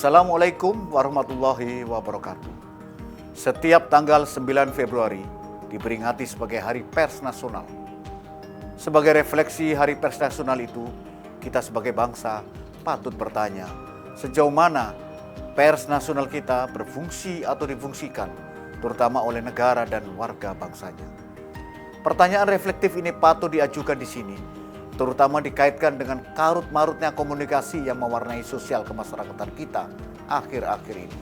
Assalamualaikum warahmatullahi wabarakatuh. Setiap tanggal 9 Februari diperingati sebagai Hari Pers Nasional. Sebagai refleksi Hari Pers Nasional itu, kita sebagai bangsa patut bertanya, sejauh mana pers nasional kita berfungsi atau difungsikan, terutama oleh negara dan warga bangsanya. Pertanyaan reflektif ini patut diajukan di sini, terutama dikaitkan dengan karut-marutnya komunikasi yang mewarnai sosial kemasyarakatan kita akhir-akhir ini.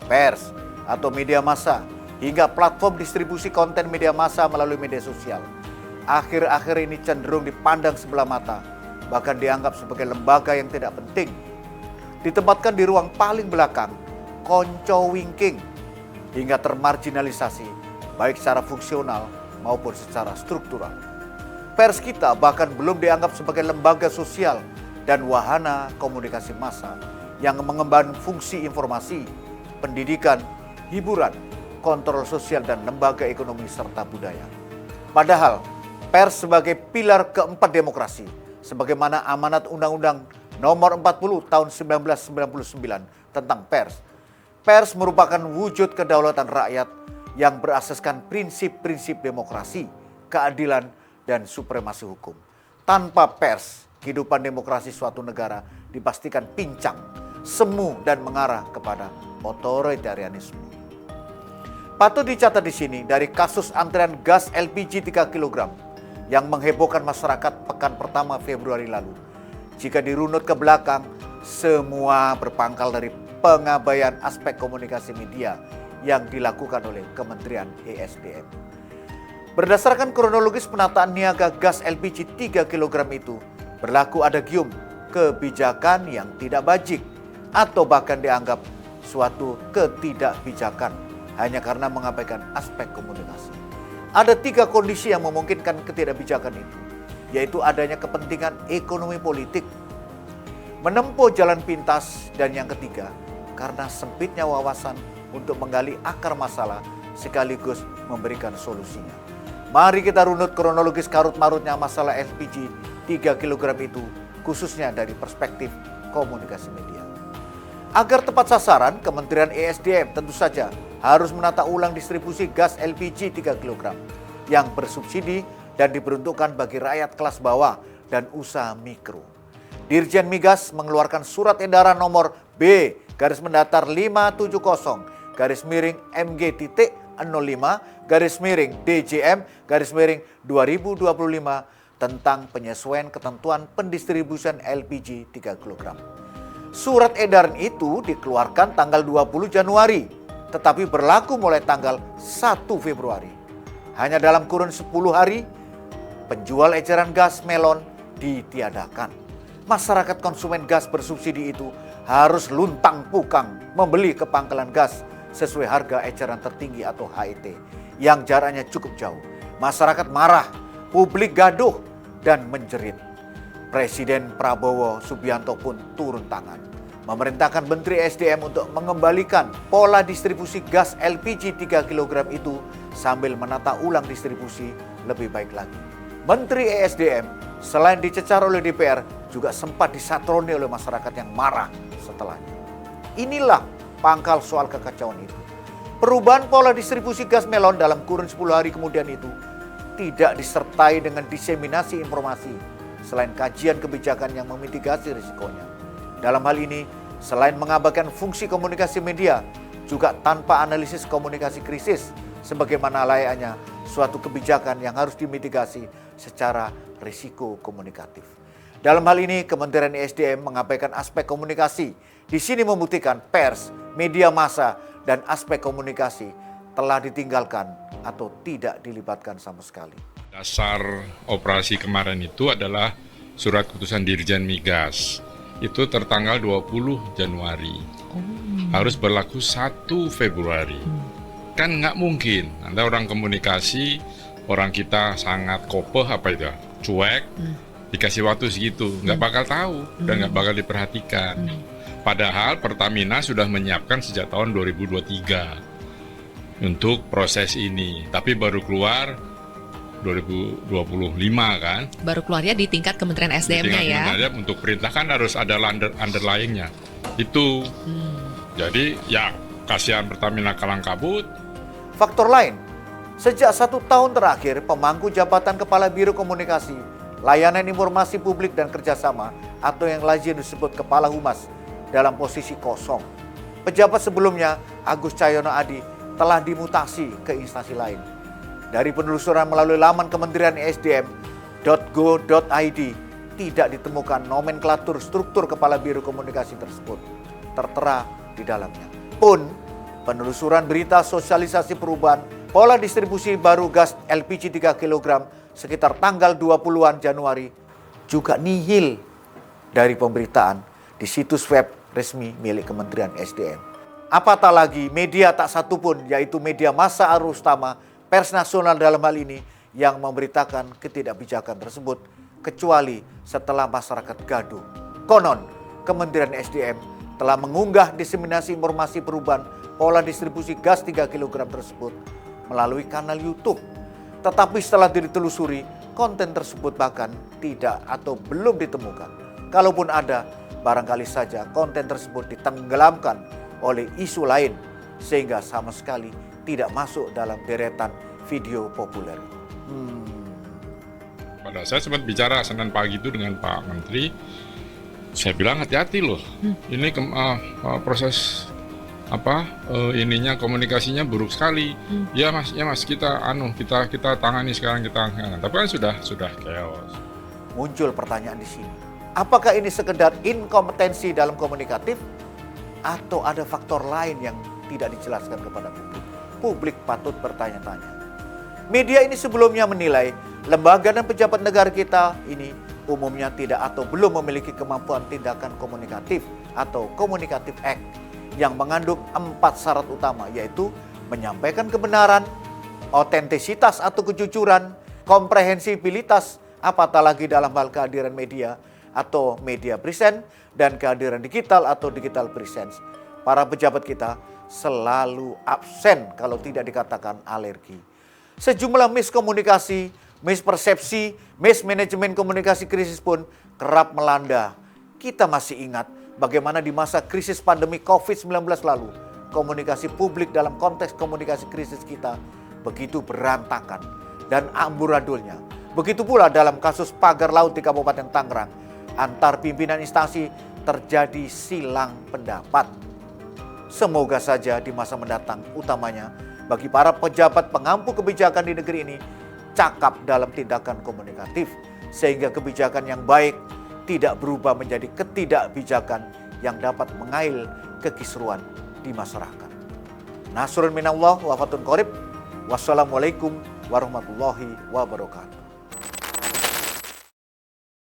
Pers atau media massa hingga platform distribusi konten media massa melalui media sosial akhir-akhir ini cenderung dipandang sebelah mata, bahkan dianggap sebagai lembaga yang tidak penting. Ditempatkan di ruang paling belakang, konco wingking, hingga termarginalisasi baik secara fungsional maupun secara struktural. Pers kita bahkan belum dianggap sebagai lembaga sosial dan wahana komunikasi massa yang mengemban fungsi informasi, pendidikan, hiburan, kontrol sosial dan lembaga ekonomi serta budaya. Padahal pers sebagai pilar keempat demokrasi, sebagaimana amanat Undang-Undang Nomor 40 Tahun 1999 tentang pers. Pers merupakan wujud kedaulatan rakyat yang berasaskan prinsip-prinsip demokrasi, keadilan, dan supremasi hukum. Tanpa pers, kehidupan demokrasi suatu negara dipastikan pincang, semu, dan mengarah kepada otoritarianisme. Patut dicatat di sini dari kasus antrian gas LPG 3 kg yang menghebohkan masyarakat pekan pertama Februari lalu. Jika dirunut ke belakang, semua berpangkal dari pengabaian aspek komunikasi media yang dilakukan oleh Kementerian ESDM. Berdasarkan kronologis penataan niaga gas LPG 3 kg itu, berlaku adagium kebijakan yang tidak bajik atau bahkan dianggap suatu ketidakbijakan hanya karena mengabaikan aspek komunikasi. Ada 3 kondisi yang memungkinkan ketidakbijakan itu, yaitu adanya kepentingan ekonomi politik, menempuh jalan pintas, dan yang ketiga, karena sempitnya wawasan untuk menggali akar masalah sekaligus memberikan solusinya. Mari kita runut kronologis karut-marutnya masalah LPG 3 kg itu, khususnya dari perspektif komunikasi media. Agar tepat sasaran, Kementerian ESDM tentu saja harus menata ulang distribusi gas LPG 3 kg yang bersubsidi dan diperuntukkan bagi rakyat kelas bawah dan usaha mikro. Dirjen Migas mengeluarkan surat edaran nomor B/MG-700-MG-MT05-DJM-2025 tentang penyesuaian ketentuan pendistribusian LPG 3 kg. Surat edaran itu dikeluarkan tanggal 20 Januari, tetapi berlaku mulai tanggal 1 Februari. Hanya dalam kurun 10 hari, penjual eceran gas melon ditiadakan. Masyarakat konsumen gas bersubsidi itu harus luntang-pukang membeli ke pangkalan gas sesuai harga eceran tertinggi atau HET yang jaraknya cukup jauh. Masyarakat marah, publik gaduh, dan menjerit. Presiden Prabowo Subianto pun turun tangan, memerintahkan Menteri SDM untuk mengembalikan pola distribusi gas LPG 3 kg itu sambil menata ulang distribusi lebih baik lagi. Menteri ESDM selain dicecar oleh DPR juga sempat disatroni oleh masyarakat yang marah setelahnya. Inilah pangkal soal kekacauan itu. Perubahan pola distribusi gas melon dalam kurun 10 hari kemudian itu tidak disertai dengan diseminasi informasi selain kajian kebijakan yang memitigasi risikonya. Dalam hal ini, selain mengabaikan fungsi komunikasi media, juga tanpa analisis komunikasi krisis sebagaimana layaknya suatu kebijakan yang harus dimitigasi secara risiko komunikatif. Dalam hal ini, Kementerian ESDM mengabaikan aspek komunikasi. Di sini membuktikan pers, media massa, dan aspek komunikasi telah ditinggalkan atau tidak dilibatkan sama sekali. Dasar operasi kemarin itu adalah surat keputusan Dirjen Migas. Itu tertanggal 20 Januari. Harus berlaku 1 Februari. Kan nggak mungkin. Anda orang komunikasi, orang kita sangat kopeh cuek, dikasih waktu segitu. Nggak bakal tahu dan nggak bakal diperhatikan. Padahal Pertamina sudah menyiapkan sejak tahun 2023 untuk proses ini. Tapi baru keluar 2025 kan. Baru keluarnya di tingkat Kementerian SDM-nya ya. Untuk perintah kan harus ada underlying-nya. Itu Jadi ya kasihan Pertamina kalang kabut. Faktor lain, sejak 1 tahun terakhir, pemangku jabatan Kepala Biro Komunikasi, Layanan Informasi Publik dan Kerjasama atau yang lazim disebut Kepala Humas dalam posisi kosong. Pejabat sebelumnya, Agus Cahyono Adi, telah dimutasi ke instansi lain. Dari penelusuran melalui laman Kementerian SDM.go.id, tidak ditemukan nomenklatur struktur Kepala Biro Komunikasi tersebut tertera di dalamnya. Pun, penelusuran berita sosialisasi perubahan pola distribusi baru gas LPG 3 kg sekitar tanggal 20-an Januari juga nihil dari pemberitaan di situs web resmi milik Kementerian SDM. Apatah lagi media tak satupun, yaitu media massa arus utama, pers nasional dalam hal ini, yang memberitakan ketidakbijakan tersebut, kecuali setelah masyarakat gaduh. Konon, Kementerian SDM telah mengunggah diseminasi informasi perubahan pola distribusi gas 3 kg tersebut melalui kanal YouTube. Tetapi setelah ditelusuri, konten tersebut bahkan tidak atau belum ditemukan. Kalaupun ada, barangkali saja konten tersebut ditenggelamkan oleh isu lain, sehingga sama sekali tidak masuk dalam deretan video populer. Pada saya sempat bicara Senin pagi itu dengan Pak Menteri, saya bilang hati-hati loh, ini proses ininya komunikasinya buruk sekali. Ya mas kita tangani sekarang tapi kan sudah chaos. Muncul pertanyaan di sini, apakah ini sekedar inkompetensi dalam komunikatif atau ada faktor lain yang tidak dijelaskan kepada publik? Publik patut bertanya-tanya. Media ini sebelumnya menilai lembaga dan pejabat negara kita ini umumnya tidak atau belum memiliki kemampuan tindakan komunikatif atau communicative act yang mengandung 4 syarat utama, yaitu menyampaikan kebenaran, otentisitas atau kejujuran, komprehensibilitas, apatah lagi dalam hal kehadiran media atau media presence dan kehadiran digital atau digital presence. Para pejabat kita selalu absen kalau tidak dikatakan alergi. Sejumlah miskomunikasi, mispersepsi, mismanajemen komunikasi krisis pun kerap melanda. Kita masih ingat bagaimana di masa krisis pandemi COVID-19 lalu, komunikasi publik dalam konteks komunikasi krisis kita begitu berantakan dan amburadulnya. Begitu pula dalam kasus pagar laut di Kabupaten Tangerang, antar pimpinan instansi terjadi silang pendapat. Semoga saja di masa mendatang, utamanya bagi para pejabat pengampu kebijakan di negeri ini, cakap dalam tindakan komunikatif, sehingga kebijakan yang baik tidak berubah menjadi ketidakbijakan yang dapat mengail kekisruan di masyarakat. Nasrun minallah wa fatun qorib. Wassalamualaikum warahmatullahi wabarakatuh.